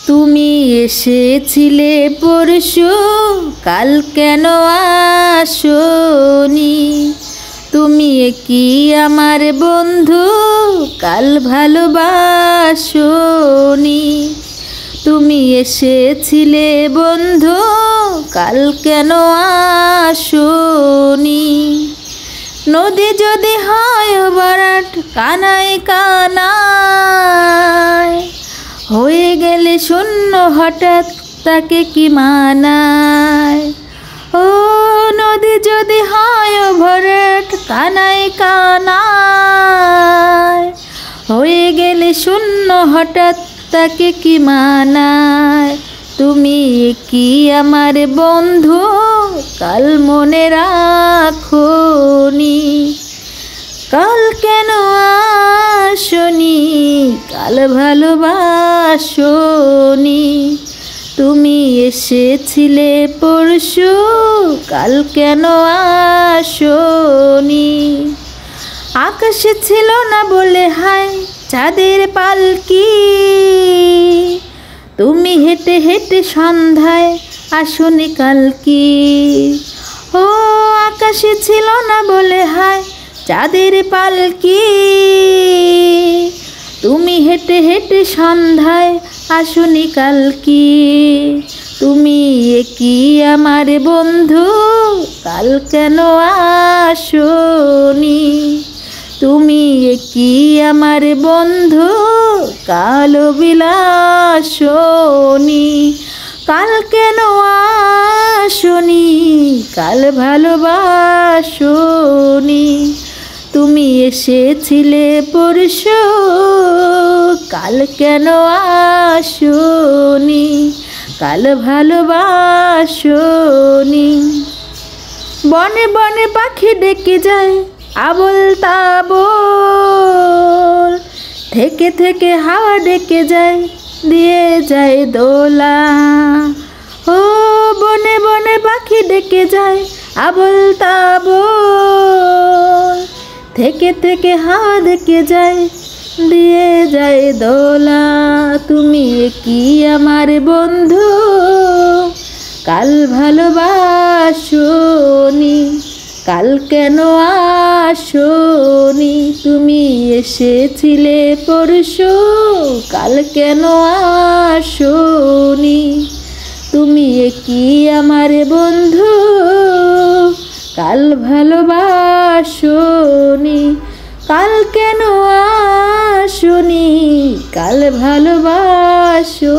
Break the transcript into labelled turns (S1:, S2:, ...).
S1: তুমি এসেছিলে পরশু, কাল কেন আসনি? তুমি কি আমার বন্ধু, কাল ভালোবাসনি? তুমি এসেছিলে বন্ধু, কাল কেন আসনি? নদী যদি হয় ভরাট কানায় কানায়, হয়ে গেলে শূন্য হঠাৎ তাকে কি মানায়? ও নদী যদি হয় ভরাট কানায় কানায়, হয়ে গেলে শূন্য হঠাৎ তাকে কি মানায়? তুমি কি আমার বন্ধু, কাল মনে রাখোনি? কাল কেন আসনি? কাল ভালোবাসনি? তুমি এসেছিলে পরশু, কাল কেন আসনি? আকাশে ছিল না বলে হায় চাঁদের পালকি, তুমি হেঁটে হেঁটে সন্ধ্যায় আসনি কালকি। ও আকাশে ছিল না বলে হায় চাঁদের পালকি, তুমি হেঁটে হেঁটে সন্ধ্যায় আসনি কালকি। তুমি কি আমার বন্ধু, কাল কেন আসনি? তুমি কি আমার বন্ধু, কাল বিলাসনি? কাল কেন আসনি? কাল ভালোবাসনি? তুমি এসেছিলে পরশু, কাল কেন আসনি? কাল ভালোবাসনি? বনে বনে পাখি ডেকে যায় আবোল তাবোল, থেকে থেকে হাওয়া ডেকে যায় দিয়ে যায় দোলা। ও বনে বনে পাখি ডেকে যায় আবোল তাবোল, থেকে থেকে হাওয়া ডেকে যায় দিয়ে যায় দোলা। তুমি কি আমার বন্ধু, কাল ভালোবাসনি? কাল কেন আসনি? তুমি এসেছিলে পরশু, কাল কেন আসনি? তুমি কি আমার বন্ধু, কাল ভালোবাসনি? কাল কেন আসনি? কাল ভালোবাসো।